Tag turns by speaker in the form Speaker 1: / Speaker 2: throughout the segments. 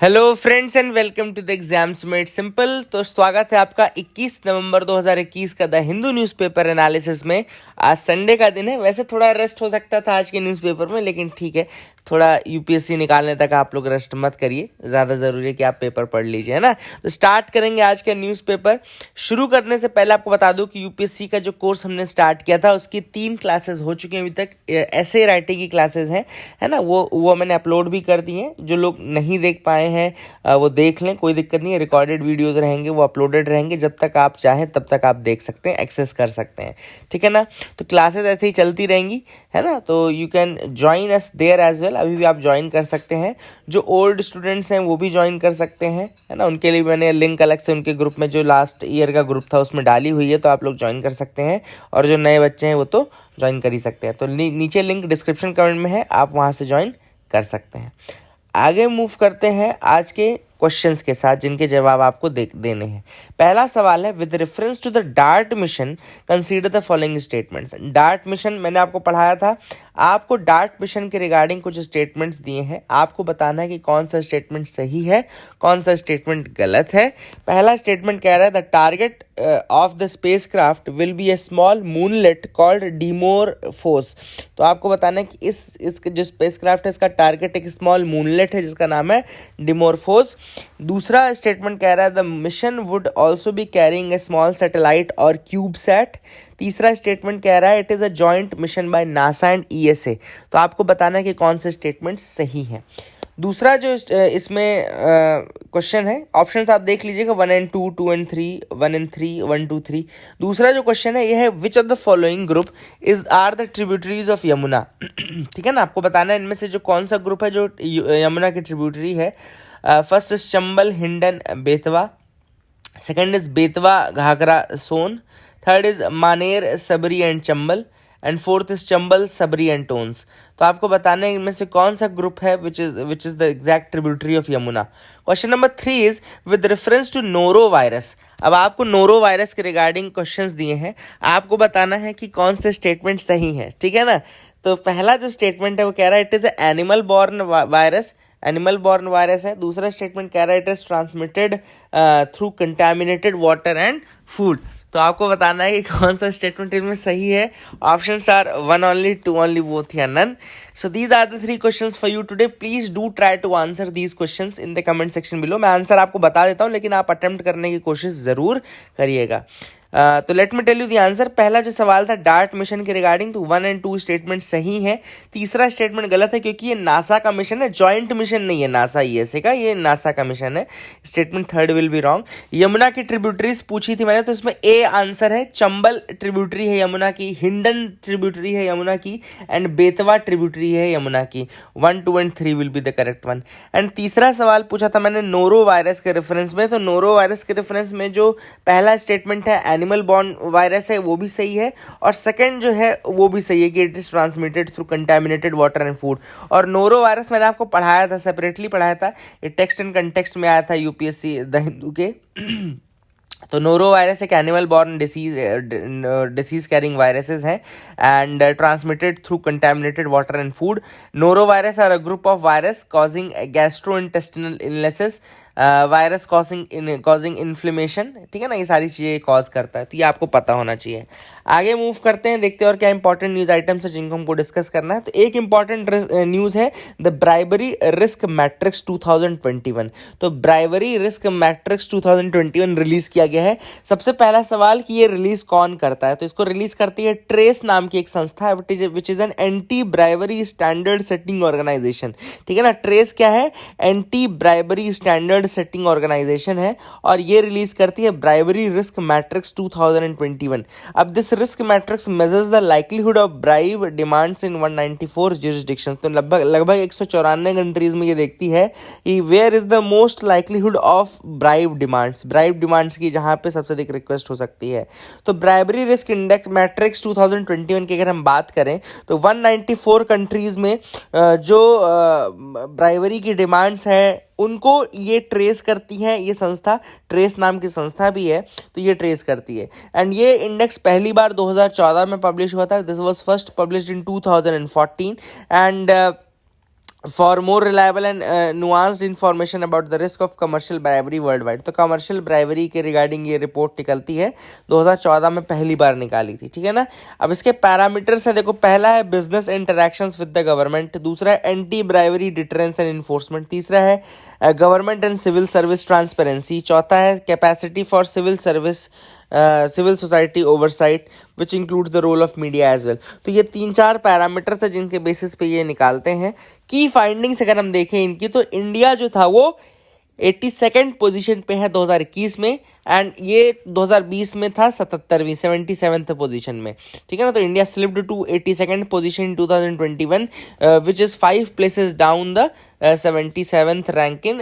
Speaker 1: Hello friends and welcome to the exams made simple. तो स्वागत है आपका 21 नवंबर 2021 का द हिंदू न्यूज़पेपर एनालिसिस में। आज संडे का दिन है, वैसे थोड़ा रेस्ट हो सकता था आज के न्यूज़पेपर में, लेकिन ठीक है, थोड़ा यूपीएससी निकालने तक आप लोग रेस्ट मत करिए, ज़्यादा ज़रूरी है कि आप पेपर पढ़ लीजिए, है ना। तो स्टार्ट करेंगे आज का न्यूज़पेपर। शुरू करने से पहले आपको बता दूं कि यूपीएससी का जो कोर्स हमने स्टार्ट किया था उसकी 3 क्लासेस हो चुकी हैं अभी तक। ऐसे राइटिंग की क्लासेस हैं, है ना, वो मैंने अपलोड भी कर दी हैं। जो लोग नहीं देख पाए हैं वो देख लें, कोई दिक्कत नहीं है। रिकॉर्डेड वीडियोज रहेंगे, वो अपलोडेड रहेंगे, जब तक आप चाहें तब तक आप देख सकते हैं, एक्सेस कर सकते हैं, ठीक है ना। तो क्लासेस ऐसे ही चलती रहेंगी, है ना। तो you can join us there as well, अभी भी आप ज्वाइन कर सकते हैं। जो ओल्ड स्टूडेंट्स हैं वो भी ज्वाइन कर सकते हैं, है ना। उनके लिए मैंने लिंक अलग से उनके ग्रुप में, जो लास्ट ईयर का ग्रुप था उसमें डाली हुई है, तो आप लोग ज्वाइन कर सकते हैं। और जो नए बच्चे हैं वो तो ज्वाइन कर ही सकते हैं। तो नीचे लिंक डिस्क्रिप्शन कमेंट में है, आप वहाँ से ज्वाइन कर सकते हैं। आगे मूव करते हैं आज के क्वेश्चंस के साथ, जिनके जवाब आपको देने हैं। पहला सवाल है, with reference to the DART mission consider the following statements. DART mission मैंने आपको पढ़ाया था, आपको डार्ट मिशन के रिगार्डिंग कुछ स्टेटमेंट्स दिए हैं, आपको बताना है कि कौन सा स्टेटमेंट सही है, कौन सा स्टेटमेंट गलत है। पहला स्टेटमेंट कह रहा है, the target of the spacecraft will be a small moonlet called Dimorphos. तो आपको बताना है कि इस जो स्पेसक्राफ्ट है इसका टारगेट एक स्मॉल मूनलेट है जिसका नाम है डिमोरफोस। दूसरा स्टेटमेंट कह रहा है, the mission would also be carrying a small satellite और क्यूबसैट। तीसरा स्टेटमेंट कह रहा है, it is a joint mission by NASA and ESA. तो आपको बताना है कि कौन से स्टेटमेंट सही हैं। दूसरा जो इसमें क्वेश्चन है, ऑप्शंस आप देख लीजिएगा, 1 and 2, 2 and 3, 1 and 3, 1, 2, 3। दूसरा जो क्वेश्चन है यह है, which of the following group are the tributaries of Yamuna. ठीक है ना, आपको बताना है इनमें से जो कौन सा ग्रुप है जो यमुना की ट्रिब्यूटरी है। First is Chambal, Hindon, Betwa. Second is Betwa, Ghaghara, Son. Third is Maner, Sabari and Chambal. And fourth is Chambal, Sabari and Tons. तो आपको बताना है इनमें से कौन सा ग्रुप है which is the exact tributary of Yamuna. Question number 3 is, with reference to norovirus. अब आपको नोरो वायरस के रिगार्डिंग क्वेश्चंस दिए हैं, आपको बताना है कि कौन से स्टेटमेंट सही है, ठीक है ना। तो पहला जो स्टेटमेंट है वो कह रहा है, it is animal born virus, animal born virus है। दूसरा स्टेटमेंट कह रहा है, it is transmitted through contaminated water and food. तो आपको बताना है कि कौन सा स्टेटमेंट इनमें सही है। Options are 1 only, 2 only, both या none. So these are the 3 questions for you today. Please do try to answer these questions in the comment section below. मैं आंसर आपको बता देता हूँ, लेकिन आप अटेम्प्ट करने की कोशिश ज़रूर करिएगा। तो let me tell you the answer. पहला जो सवाल था डार्ट मिशन के रिगार्डिंग, तो 1 and 2 स्टेटमेंट सही है। तीसरा स्टेटमेंट गलत है, क्योंकि ये नासा का मिशन है, जॉइंट मिशन नहीं है नासा ईएसए का, ये नासा का मिशन है। Statement third will be wrong. Yamuna की ट्रिब्यूटरीज पूछी थी मैंने, तो इसमें ए आंसर है, चंबल ट्रिब्यूटरी है यमुना की, हिंडन ट्रिब्यूटरी है यमुना की, एंड बेतवा ट्रिब्यूटरी है यमुना की। 1, 2 and 3 will be the correct one. And तीसरा सवाल पूछा था मैंने नोरो वायरस के रेफरेंस में, तो नोरो वायरस के रेफरेंस में जो पहला स्टेटमेंट है एनिमल बॉर्न वायरस है वो भी सही है, और सेकंड जो है वो भी सही है कि it is transmitted through contaminated water and food. और नोरो वायरस मैंने आपको पढ़ाया था, सेपरेटली पढ़ाया था, ये टेक्स्ट एंड कंटेक्स्ट में आया था यूपीएससी द हिंदू के। तो नोरो वायरस एक animal born disease carrying viruses हैं and transmitted through contaminated water and food. Norovirus are a group of virus causing gastrointestinal illnesses, virus causing inflammation, ठीक है ना, ये सारी चीज़ें कॉज करता है, तो ये आपको पता होना चाहिए। आगे मूव करते हैं, देखते हैं और क्या इंपॉर्टेंट न्यूज़ आइटम्स है जिनको हमको डिस्कस करना है। तो एक इंपॉर्टेंट न्यूज़ है, द ब्राइबरी रिस्क मैट्रिक्स 2021। तो ब्राइबरी रिस्क मैट्रिक्स 2021 रिलीज किया गया है। सबसे पहला सवाल कि ये रिलीज कौन करता है, तो इसको रिलीज करती है ट्रेस नाम की एक संस्था है, which is an anti bribery standard setting organization, ठीक है ना। ट्रेस क्या है, anti bribery standard setting organization है, और ये रिलीज करती है ब्राइबरी रिस्क मैट्रिक्स 2021। अब this risk matrix measures the likelihood of bribe demands in 194 jurisdictions. तो लगभग 194 कंट्रीज में ये देखती है कि where is the most likelihood of bribe demands की जहां पे सबसे अधिक रिक्वेस्ट हो सकती है। तो ब्राइबरी रिस्क इंडेक्स मैट्रिक्स 2021 की अगर हम बात करें तो 194 कंट्रीज में जो ब्राइबरी की डिमांड्स हैं उनको ये ट्रेस करती है, ये संस्था, ट्रेस नाम की संस्था भी है, तो ये ट्रेस करती है। एंड ये इंडेक्स पहली बार 2014 में पब्लिश हुआ था, this was first published in 2014 and for more reliable and nuanced information about the risk of commercial brewery world wide. तो कमर्शियल ब्राइवरी के रिगार्डिंग ये रिपोर्ट निकलती है, 2014 में पहली बार निकाली थी, ठीक है ना। अब इसके पैरामीटर्स है, देखो, पहला है business interactions with the government, दूसरा है anti bribery deterrence and enforcement, तीसरा है government and civil service transparency, चौथा है capacity for civil service civil society oversight which includes the role of media as well. तो ये 3-4 पैरामीटर्स है जिनके बेसिस पे ये निकालते हैं। की फाइंडिंग्स अगर हम देखें इनकी, तो इंडिया जो था वो 82nd पोजीशन पे है 2021 में, एंड ये 2020 में था 77th पोजीशन में, ठीक है ना। तो India slipped to 82nd position in 2021 which is 5 places down the 77th rank in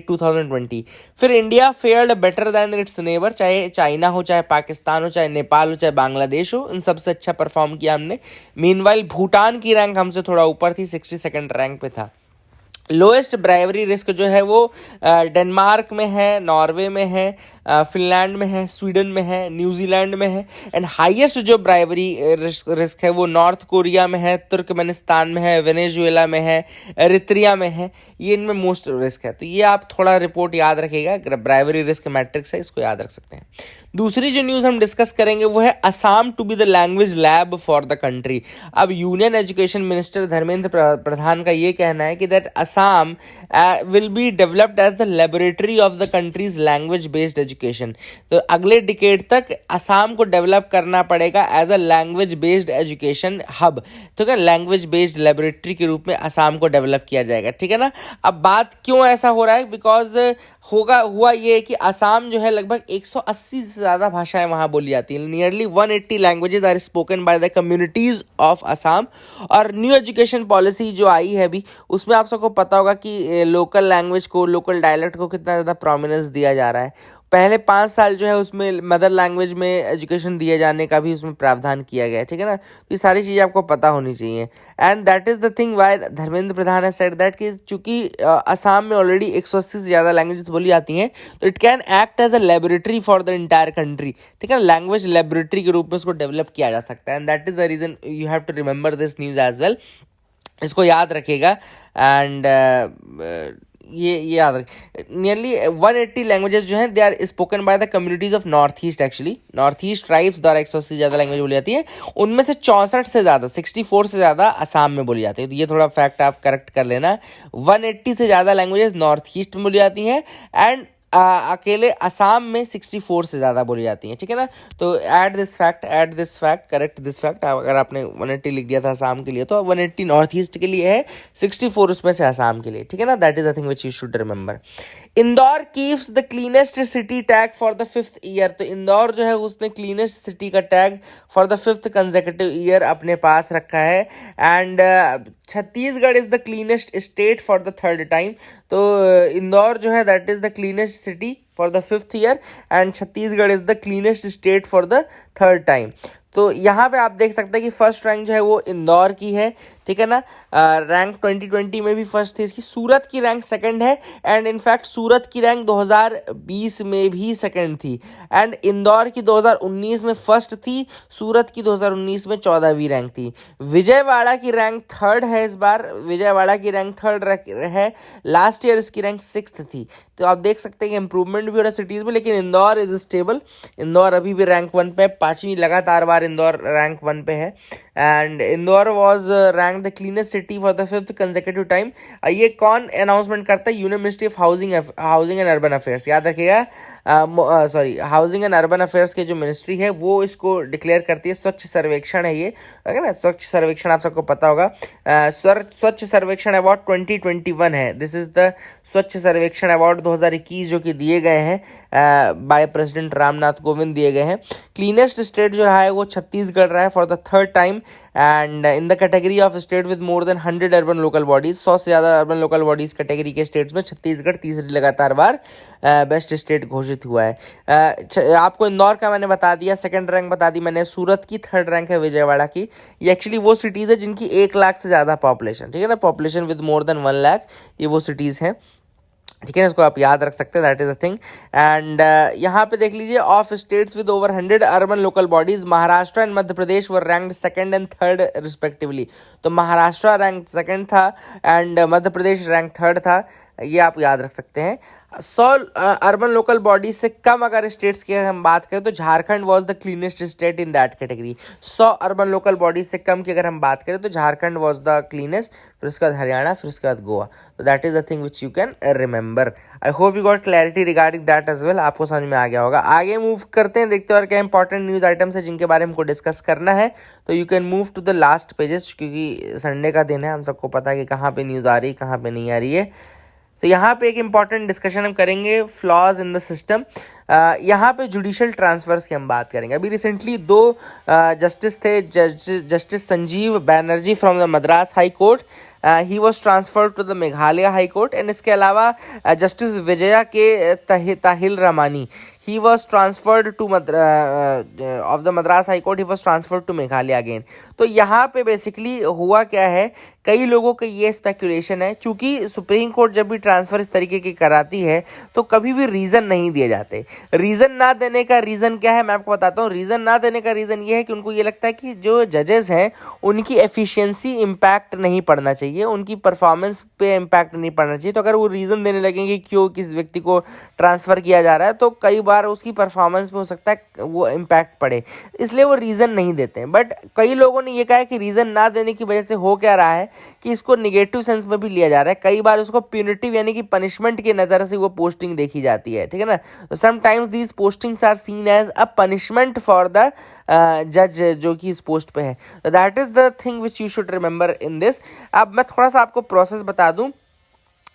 Speaker 1: 2020। फिर India fared better than its neighbour, चाहे चाइना हो, चाहे पाकिस्तान हो, चाहे नेपाल हो, चाहे बांग्लादेश हो, इन सबसे अच्छा परफॉर्म किया हमने। मीनवाइल भूटान की रैंक हमसे थोड़ा ऊपर थी, 62nd रैंक पे था। लोएस्ट ब्राइवरी रिस्क जो है वो डेनमार्क में है, नॉर्वे में है, फिनलैंड में है, स्वीडन में है, न्यूजीलैंड में है, एंड हाईएस्ट जो ब्राइवरी रिस्क है वो नॉर्थ कोरिया में है, तुर्कमेनिस्तान में है, वेनेजुएला में है, एरित्रिया में है। ये इनमें मोस्ट रिस्क है। तो ये आप थोड़ा रिपोर्ट याद रखिएगा, ब्राइवरी रिस्क मैट्रिक्स है, इसको याद रख सकते हैं। दूसरी जो न्यूज़ हम डिस्कस करेंगे वो है Assam to be the language lab for the country. अब union education minister Dharmendra Pradhan का ये कहना है कि that Assam will be developed as the laboratory of the country's language based education. तो अगले डिकेड तक असम को डेवलप करना पड़ेगा as a language based education hub, ठीक है, लैंग्वेज बेस्ड लेबोरेटरी के रूप में असम को डेवलप किया जाएगा, ठीक है ना। अब बात क्यों ऐसा हो रहा है, बिकॉज हुआ ये कि असम जो है लगभग 180 से ज़्यादा भाषाएं वहाँ बोली जाती हैं। Nearly 180 languages are spoken by the communities of Assam. और न्यू एजुकेशन पॉलिसी जो आई है अभी, उसमें आप सबको पता होगा कि लोकल लैंग्वेज को, लोकल डायलेक्ट को कितना ज़्यादा प्रोमिनेंस दिया जा रहा है। पहले 5 साल जो है उसमें मदर लैंग्वेज में एजुकेशन दिए जाने का भी उसमें प्रावधान किया गया है, ठीक है ना। तो ये सारी चीज़ें आपको पता होनी चाहिए। And that is the thing why Dharmendra Pradhan ने सेड दैट कि चूंकि असम में ऑलरेडी 180 से ज़्यादा लैंग्वेजेस बोली जाती हैं, तो it can act as a laboratory for the entire country, ठीक है, लैंग्वेज लेबोरेटरी के रूप में उसको डेवलप किया जा सकता है। And that is the reason you have to remember this news as well. इसको याद रखिएगा। एंड ये याद रख, नियरली 180 लैंग्वेजेस जो हैं they are spoken by the communities of north east. Actually north east tribes द्वारा 180 से ज़्यादा लैंग्वेज बोली जाती है, उनमें से 64 से ज़्यादा 64 से ज़्यादा असम में बोली जाती है। तो ये थोड़ा फैक्ट आप करेक्ट कर लेना। 180 से ज़्यादा लैंग्वेजेस नॉर्थ ईस्ट में बोली जाती हैं, एंड अकेले असम में 64 से ज़्यादा बोली जाती हैं, ठीक है ना। तो add this fact, correct this fact. अगर आपने 180 लिख दिया था असम के लिए, तो 180 नॉर्थ ईस्ट के लिए है, 64 उसमें से असम के लिए, ठीक है ना। That is the thing which you should remember. Indore keeps the cleanest city tag for the 5th year. तो इंदौर जो है उसने क्लीनेस्ट सिटी का tag for the 5th consecutive year अपने पास रखा है। And Chhattisgarh is the cleanest state for the 3rd time. तो इंदौर जो है that is the cleanest city for the 5th year, and Chhattisgarh is the cleanest state for the 3rd time. तो यहाँ पे आप देख सकते हैं कि फर्स्ट रैंक जो है वो इंदौर की है, ठीक है ना। रैंक 2020 में भी फर्स्ट थी इसकी। सूरत की रैंक सेकंड है, एंड इनफैक्ट सूरत की रैंक 2020 में भी सेकंड थी। एंड इंदौर की 2019 में फर्स्ट थी, सूरत की 2019 में 14वीं रैंक थी। विजयवाड़ा की रैंक 3rd है इस बार, विजयवाड़ा की रैंक 3rd है। लास्ट ईयर इसकी रैंक 6th थी। तो आप देख सकते हैं कि इंप्रूवमेंट भी हो रहा है सिटीज़ में, लेकिन इंदौर इज स्टेबल। इंदौर अभी भी रैंक 1 पे, 5वीं लगातार बार इंदौर रैंक 1 पे है। And Indore was rank the cleanest city for the 5th consecutive time. ये कौन अनाउंसमेंट करता है? Union ministry of housing and urban affairs, याद रखिएगा। हाउसिंग एंड अर्बन अफेयर्स के जो मिनिस्ट्री है वो इसको डिक्लेयर करती है। स्वच्छ सर्वेक्षण है ये, है ना। स्वच्छ सर्वेक्षण आप सबको पता होगा। स्वच्छ सर्वेक्षण अवार्ड 2021 है। दिस इज द स्वच्छ सर्वेक्षण अवार्ड 2021 जो कि दिए गए हैं बाय प्रेसिडेंट रामनाथ कोविंद दिए गए हैं। क्लीनेस्ट स्टेट जो रहा है वो छत्तीसगढ़ रहा है for the 3rd time. And in the category of state with more than 100 urban local bodies, 100 से ज़्यादा अर्बन लोकल बॉडीज कैटेगरी के स्टेट्स में छत्तीसगढ़ तीसरी लगातार बार बेस्ट स्टेट घोषित हुआ है। आपको इंदौर का मैंने बता दिया, 2nd रैंक बता दी मैंने। सूरत की 3rd रैंक है विजयवाड़ा की। ये एक्चुअली वो सिटीज़ है जिनकी 1 लाख से ज़्यादा पॉपुलेशन, ठीक है ना, population with more than 1 lakh, ये वो सिटीज़ हैं। ठीक है ना, इसको आप याद रख सकते हैं, that is the thing. And यहाँ पे देख लीजिए, of states with over 100 urban local bodies, Maharashtra and Madhya Pradesh were ranked second and third respectively. तो महाराष्ट्र रैंक सेकंड था and Madhya Pradesh rank third था, ये आप याद रख सकते हैं। 100 अर्बन लोकल बॉडीज से कम अगर स्टेट्स की हम बात करें तो Jharkhand was the cleanest state in that category. 100 urban local bodies से कम की अगर हम बात करें तो झारखंड वाज द क्लीनेस्ट, फिर उसके बाद हरियाणा, फिर उसके बाद गोवा। तो that is the thing which you can remember. I hope you got clarity regarding that as well, आपको समझ में आ गया होगा। आगे मूव करते हैं, देखते हैं और क्या इंपॉर्टेंट न्यूज आइटम्स है जिनके बारे में हमको डिस्कस करना है। तो you can move to the last pages, क्योंकि संडे का दिन है, हम सबको पता है कि कहाँ पे न्यूज़ आ रही है, कहाँ पे नहीं आ रही है। तो यहाँ पे एक इम्पॉर्टेंट डिस्कशन हम करेंगे, फ्लॉज इन द सिस्टम। यहाँ पे जुडिशल ट्रांसफर्स की हम बात करेंगे। अभी रिसेंटली 2 जस्टिस थे, justice Sanjiv Banerjee from the Madras high court, he was transferred to the Meghalaya high court. And इसके अलावा जस्टिस विजया के Tahil Ramani, he was transferred to of the Madras High Court, he was transferred to Meghalaya again। तो यहाँ पे basically हुआ क्या है, कई लोगों का ये स्पेकुलेशन है, चूंकि सुप्रीम कोर्ट जब भी ट्रांसफर इस तरीके की कराती है तो कभी भी रीज़न नहीं दिए जाते। रीज़न ना देने का रीज़न क्या है, मैं आपको बताता हूँ। रीज़न ना देने का रीज़न ये है कि उनको ये लगता है कि जो जजेस हैं उनकी एफिशिएंसी इम्पैक्ट नहीं पड़ना चाहिए, उनकी परफॉर्मेंस पे इम्पैक्ट नहीं पड़ना चाहिए। तो अगर वो रीज़न देने लगेंगे क्यों किस व्यक्ति को ट्रांसफ़र किया जा रहा है, तो कई बार उसकी परफॉर्मेंस पे हो सकता है वो इम्पैक्ट पड़े, इसलिए वो रीज़न नहीं देते हैं। बट कई लोगों ने ये कहा है कि रीज़न ना देने की वजह से हो क्या रहा है कि इसको निगेटिव सेंस में भी लिया जा रहा है। कई बार उसको प्यूनिटिव यानी कि पनिशमेंट के नज़र से वो पोस्टिंग देखी जाती है, ठीक है ना। तो sometimes these postings are seen as a punishment for the जज जो कि इस पोस्ट पे है। तो that is the thing which you should remember in this. अब मैं थोड़ा सा आपको प्रोसेस बता दूं।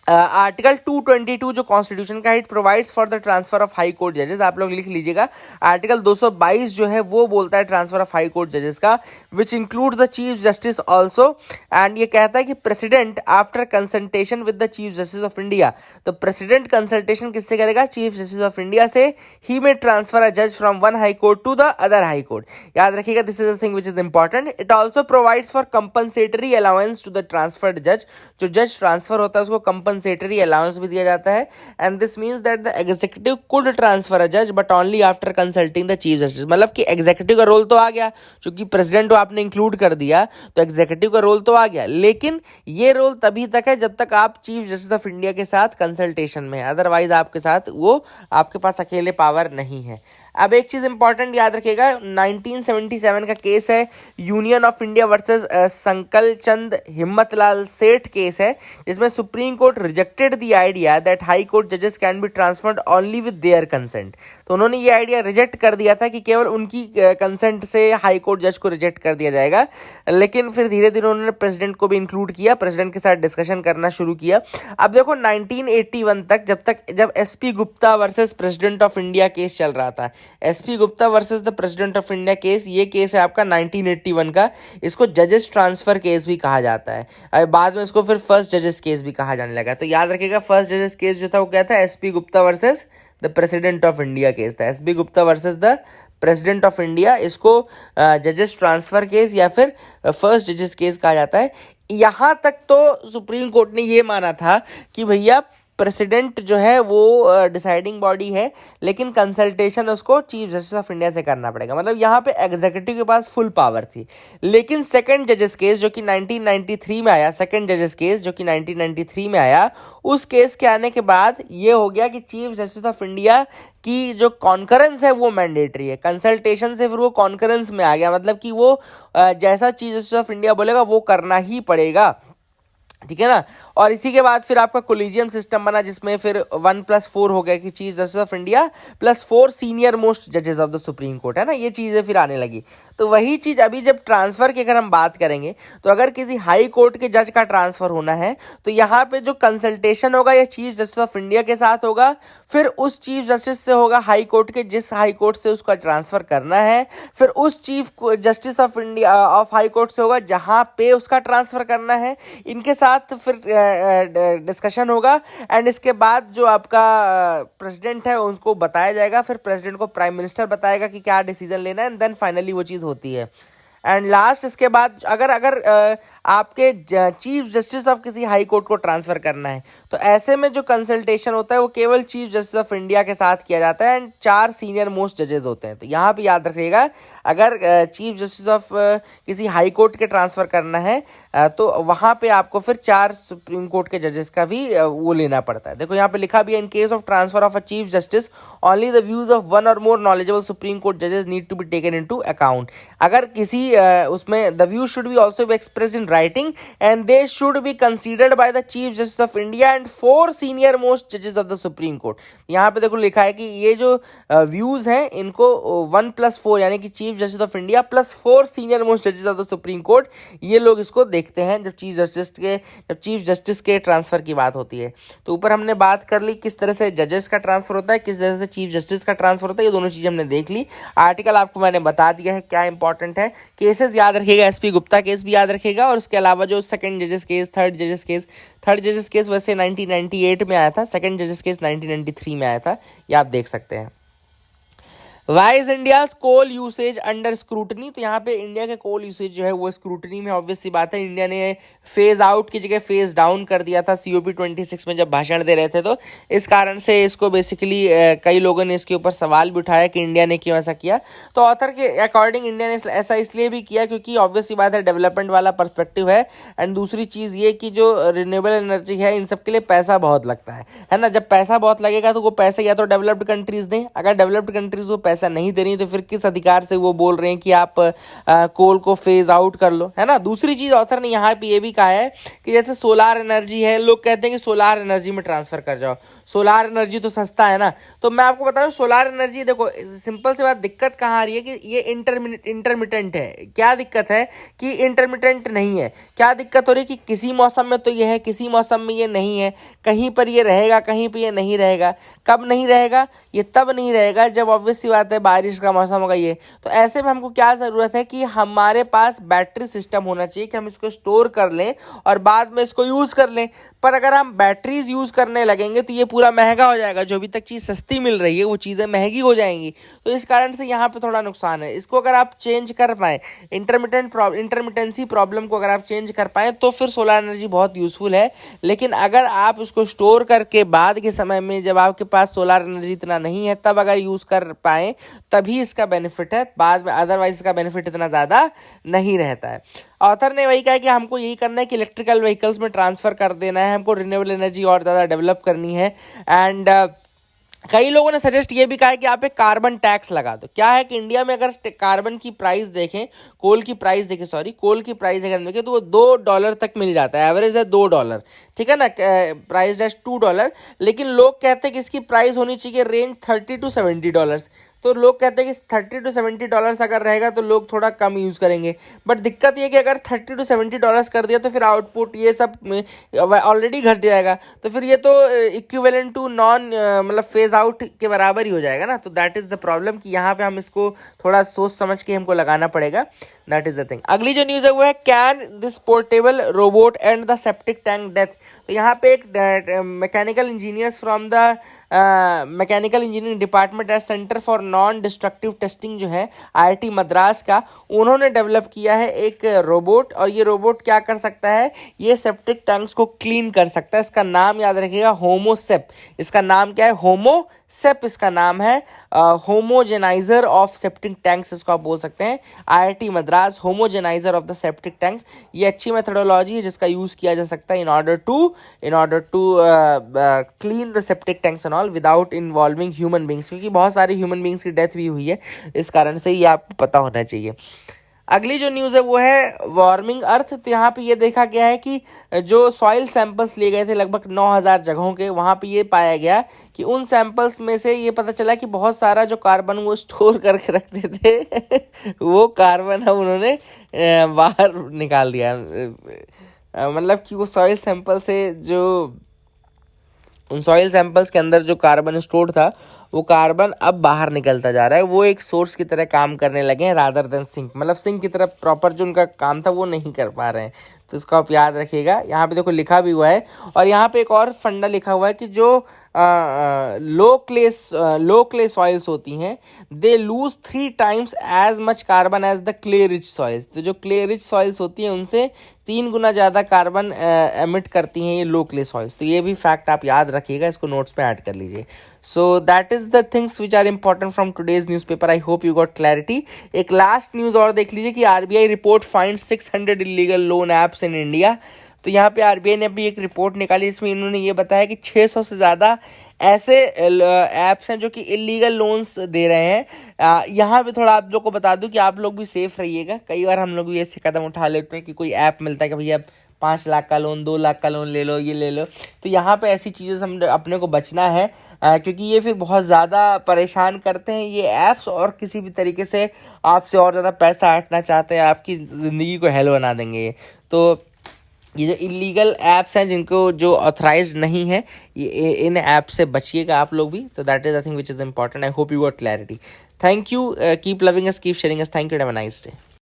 Speaker 1: आर्टिकल 222 जो कॉन्स्टिट्यूशन का it provides for the transfer of high court जजेस, आप लोग लिख लीजिएगा। आर्टिकल 222 जो है वो बोलता है ट्रांसफर ऑफ हाई कोर्ट जजेस का, which include the chief justice also. And ये कहता है कि president after consultation with the chief justice of India, तो प्रेसिडेंट कंसल्टेशन किससे करेगा, चीफ जस्टिस ऑफ इंडिया से, ही में ट्रांसफर अ जज from one high court to the other high court. याद रखिएगा, this is the thing which is important. It also provides for compensatory allowance to the transferred जज, जो जज transfer होता है उसको कंपनसेटरी अलाउंस भी दिया जाता है। And this means that the executive could transfer a जज but only after consulting the chief justice. मतलब कि एग्जीक्यूटिव का रोल तो आ गया, क्योंकि प्रेसिडेंट को आपने इंक्लूड कर दिया तो एग्जीक्यूटिव का रोल तो आ गया, लेकिन ये रोल तभी तक है जब तक आप चीफ जस्टिस ऑफ इंडिया के साथ कंसल्टेशन में है, अदरवाइज आपके साथ वो आपके पास अकेले पावर नहीं है। अब एक चीज इंपॉर्टेंट याद रखिएगा, 1977 का केस है, यूनियन ऑफ इंडिया वर्सेस संकल चंद हिम्मतलाल सेठ केस है, जिसमें supreme court rejected the idea that high court जजेस can be transferred only with their consent. तो उन्होंने ये आइडिया रिजेक्ट कर दिया था कि केवल उनकी कंसेंट से हाई कोर्ट जज को रिजेक्ट कर दिया जाएगा, लेकिन फिर धीरे धीरे उन्होंने प्रेसिडेंट को भी इंक्लूड किया, प्रेसिडेंट के साथ डिस्कशन करना शुरू किया। अब देखो 1981 तक जब SP Gupta versus president of India case चल रहा था, SP Gupta versus the president of India case, ये केस है आपका 1981 का, इसको जजेस ट्रांसफर केस भी कहा जाता है। अब बाद में इसको फिर फर्स्ट जजेस केस भी कहा जाने लगा। तो याद रखिएगा, फर्स्ट जजेस केस जो था वो क्या था, SP Gupta versus the president of India case था, SP Gupta versus the president of India, इसको जजेस ट्रांसफर केस या फिर फर्स्ट जजेस केस कहा जाता है। यहाँ तक तो सुप्रीम कोर्ट ने ये माना था कि भैया प्रेसिडेंट जो है वो डिसाइडिंग बॉडी है, लेकिन कंसल्टेशन उसको चीफ जस्टिस ऑफ इंडिया से करना पड़ेगा, मतलब यहाँ पे एग्जीक्यूटिव के पास फुल पावर थी। लेकिन सेकंड जजेस केस जो कि 1993 में आया, सेकंड जजेस केस जो कि 1993 में आया, उस केस के आने के बाद ये हो गया कि चीफ जस्टिस ऑफ इंडिया की जो कॉन्करेंस है वो मैंडेटरी है, कंसल्टेशन से फिर वो कॉन्करेंस में आ गया, मतलब कि वो जैसा चीफ जस्टिस ऑफ इंडिया बोलेगा वो करना ही पड़ेगा, ठीक है ना। और इसी के बाद फिर आपका कोलिजियम सिस्टम बना, जिसमें फिर 1+4 हो गया कि chief justice of India +4 senior most जजेस ऑफ द सुप्रीम कोर्ट, है ना, ये चीज़ें फिर आने लगी। तो वही चीज़ अभी जब ट्रांसफ़र की अगर हम बात करेंगे, तो अगर किसी हाई कोर्ट के जज का ट्रांसफ़र होना है तो यहाँ पे जो कंसल्टेशन होगा ये चीफ जस्टिस ऑफ इंडिया के साथ होगा, फिर उस चीफ जस्टिस से होगा हाई कोर्ट के, जिस हाई कोर्ट से उसका ट्रांसफ़र करना है, फिर उस chief justice of India of high court से होगा जहाँ पे उसका ट्रांसफ़र करना है, इनके साथ फिर डिस्कशन होगा। एंड इसके बाद जो आपका प्रेसिडेंट है उनको बताया जाएगा, फिर प्रेसिडेंट को प्राइम मिनिस्टर बताएगा कि क्या डिसीजन लेना है, एंड देन फाइनली वो चीज़ होती है। एंड लास्ट इसके बाद अगर आपके चीफ जस्टिस ऑफ किसी हाई कोर्ट को ट्रांसफर करना है, तो ऐसे में जो कंसल्टेशन होता है वो केवल चीफ जस्टिस ऑफ इंडिया के साथ किया जाता है एंड 4 सीनियर मोस्ट जजेस होते हैं। तो यहाँ पे याद रखिएगा, अगर चीफ जस्टिस ऑफ किसी हाई कोर्ट के ट्रांसफर करना है तो वहाँ पे आपको फिर 4 सुप्रीम कोर्ट के जजेस का भी वो लेना पड़ता है। देखो यहाँ पे लिखा भी है, in case of transfer of a chief justice only the views of one or more knowledgeable supreme court जजेस need to be taken into account. अगर किसी उसमें the view should be also be express in writing and they should be considered by the chief justice of India and 4 senior most जजेस of the supreme court. यहाँ पे देखो लिखा है कि ये जो व्यूज हैं इनको 1+4 यानी कि chief justice of India plus 4 senior most जजेस ऑफ द सुप्रीम कोर्ट, ये लोग इसको देखते हैं जब चीफ जस्टिस के ट्रांसफर की बात होती है। तो ऊपर हमने बात कर ली किस तरह से जजेस का ट्रांसफर होता है, किस तरह से चीफ जस्टिस का ट्रांसफर होता है, ये दोनों चीजें हमने देख ली। आर्टिकल आपको मैंने बता दिया है क्या इंपॉर्टेंट है। केसेस याद रखिएगा, एसपी गुप्ता केस भी याद रखिएगा, और उसके अलावा जो सेकंड जजेस केस, थर्ड जजेस केस वैसे 1998 में आया था, सेकंड जजेस केस 1993 में आया था, ये आप देख सकते हैं। Why is India coal usage under scrutiny, तो यहाँ पे इंडिया के कोल यूसेज जो है वो स्क्रूटनी में, ऑब्वियसली बात है। इंडिया ने फेज आउट की जगह फेज डाउन कर दिया था COP 26 में जब भाषण दे रहे थे, तो इस कारण से इसको बेसिकली कई लोगों ने इसके ऊपर सवाल भी उठाया कि इंडिया ने क्यों ऐसा किया। तो ऑथर के अकॉर्डिंग इंडिया ने ऐसा इसलिए भी किया क्योंकि ऑब्वियसली बात है डेवलपमेंट वाला पर्सपेक्टिव है, एंड दूसरी चीज़ ये कि जो रिन्यूएबल एनर्जी है इन सब के लिए पैसा बहुत लगता है ना। जब पैसा बहुत लगेगा तो वो पैसा या तो डेवलप्ड कंट्रीज दें, अगर डेवलप्ड कंट्रीज वो पैसा नहीं दे रही तो फिर किस अधिकार से वो बोल रहे हैं कि आप कोल को फेज आउट कर लो, है ना। दूसरी चीज ऑथर ने यहाँ पे ये भी कहा है कि जैसे सोलार एनर्जी है, लोग कहते हैं कि सोलार एनर्जी में ट्रांसफर कर जाओ, सोलार एनर्जी तो सस्ता है ना। तो मैं आपको बता दूं सोलार एनर्जी, देखो सिंपल सी बात, दिक्कत कहाँ आ रही है कि ये इंटरमिटेंट है। क्या दिक्कत है कि इंटरमिटेंट नहीं है। क्या दिक्कत हो रही है कि किसी मौसम में तो ये है, किसी मौसम में ये नहीं है, कहीं पर ये रहेगा, कहीं पर ये नहीं रहेगा। कब नहीं रहेगा? ये तब नहीं रहेगा जब ऑब्वियस सी बात है बारिश का मौसम होगा ये। तो ऐसे में हमको क्या ज़रूरत है कि हमारे पास बैटरी सिस्टम होना चाहिए कि हम इसको स्टोर कर लें और बाद में इसको यूज़ कर लें। पर अगर हम बैटरीज यूज़ करने लगेंगे तो ये पूरा महंगा हो जाएगा। जो अभी तक चीज़ सस्ती मिल रही है वो चीज़ें महंगी हो जाएंगी। तो इस कारण से यहाँ पे थोड़ा नुकसान है। इसको अगर आप चेंज कर पाएँ, इंटरमिटेंसी प्रॉब्लम को अगर आप चेंज कर पाएँ तो फिर सोलर एनर्जी बहुत यूज़फुल है। लेकिन अगर आप उसको स्टोर करके बाद के समय में जब आपके पास सोलर एनर्जी इतना नहीं है तब अगर यूज़ कर पाएँ तभी इसका बेनिफिट है, बाद में अदरवाइज इसका बेनिफिट इतना ज़्यादा नहीं रहता है। ऑथर ने वही कहा कि हमको यही करना है कि इलेक्ट्रिकल व्हीकल्स में ट्रांसफ़र कर देना है, हमको रिन्यूएबल एनर्जी और ज़्यादा डेवलप करनी है। एंड कई लोगों ने सजेस्ट ये भी कहा है कि आप एक कार्बन टैक्स लगा दो। क्या है कि इंडिया में अगर कार्बन की प्राइस देखें, कोल की प्राइस अगर देखें तो वो $2 तक मिल जाता है, एवरेज है $2, ठीक है ना, प्राइस है $2। लेकिन लोग कहते हैं कि इसकी प्राइस होनी चाहिए रेंज $30 to $70। तो लोग कहते हैं कि $30 to $70 अगर रहेगा तो लोग थोड़ा कम यूज़ करेंगे। बट दिक्कत ये कि अगर $30 to $70 कर दिया तो फिर आउटपुट ये सब ऑलरेडी घट जाएगा, तो फिर ये तो इक्विवेलेंट टू नॉन मतलब फेज आउट के बराबर ही हो जाएगा ना। तो दैट इज़ द प्रॉब्लम कि यहाँ पे हम इसको थोड़ा सोच समझ के हमको लगाना पड़ेगा। That is the thing. अगली जो न्यूज़ है वो है can this portable robot and the septic tank death. तो यहाँ पे एक mechanical engineers from the mechanical engineering department at centre for non destructive testing जो है IIT मद्रास का, उन्होंने डेवलप किया है एक रोबोट। और ये रोबोट क्या कर सकता है, ये सेप्टिक टैंक्स को क्लीन कर सकता है। इसका नाम याद रखिएगा, होमोसेप। इसका नाम क्या है? होमोसेप इसका नाम है, होमोजेनाइजर ऑफ सेप्टिक टैंक्स इसको आप बोल सकते हैं। IIT Madras homogeniser of the septic tanks, ये अच्छी मेथोडोलॉजी है जिसका यूज़ किया जा सकता है in order to clean the septic tanks and all without involving human beings, क्योंकि बहुत सारे ह्यूमन बींग्स की डेथ भी हुई है, इस कारण से ये आपको पता होना चाहिए। अगली जो न्यूज़ है वो है वार्मिंग अर्थ। तो यहाँ पे ये देखा गया है कि जो सॉइल सैंपल्स लिए गए थे लगभग 9000 जगहों के, वहाँ पे ये पाया गया कि उन सैंपल्स में से ये पता चला कि बहुत सारा जो कार्बन वो स्टोर करके रखते थे वो कार्बन अब उन्होंने बाहर निकाल दिया। मतलब कि वो सॉइल सैंपल से जो उन सॉइल सैंपल्स के अंदर जो कार्बन स्टोर्ड था वो कार्बन अब बाहर निकलता जा रहा है। वो एक सोर्स की तरह काम करने लगे हैं रादर देन सिंक, मतलब सिंक की तरह प्रॉपर जो उनका काम था वो नहीं कर पा रहे हैं। तो इसको आप याद रखिएगा। यहाँ पे देखो लिखा भी हुआ है, और यहाँ पे एक और फंडा लिखा हुआ है कि जो लो क्ले सॉइल्स होती हैं, they lose 3 times as much carbon as the clay rich soils. तो जो क्ले रिच सॉइल्स होती हैं उनसे 3 गुना ज़्यादा कार्बन एमिट करती हैं ये लो क्ले सॉइल्स। तो ये भी फैक्ट आप याद रखिएगा, इसको नोट्स पे ऐड कर लीजिए। So that is the things which are important from today's newspaper. I hope you got clarity. एक लास्ट न्यूज़ और देख लीजिए कि RBI report find 600 illegal loan apps in India. तो यहाँ पे आरबीआई ने अपनी एक रिपोर्ट निकाली, इसमें इन्होंने ये बताया कि 600 से ज़्यादा ऐसे ऐप्स हैं जो कि इलीगल लोन्स दे रहे हैं। यहाँ पे थोड़ा आप लोग को बता दूं कि आप लोग भी सेफ रहिएगा। कई बार हम लोग भी ऐसे कदम उठा लेते हैं कि कोई ऐप मिलता है कि भैया 5 लाख का लोन, 2 लाख का लोन ले लो, ये ले लो। तो यहाँ पे ऐसी चीज़ों से हम अपने को बचना है, क्योंकि ये फिर बहुत ज़्यादा परेशान करते हैं ये ऐप्स, और किसी भी तरीके से आपसे और ज़्यादा पैसा हटना चाहते हैं, आपकी ज़िंदगी को हेल बना देंगे ये। तो ये जो इलीगल ऐप्स हैं जिनको जो ऑथराइज्ड नहीं है, ये इन ऐप से बचिएगा आप लोग भी। तो that is the thing which is important. I hope you got clarity. Thank you, keep loving us, keep sharing us. Thank you, have a nice day.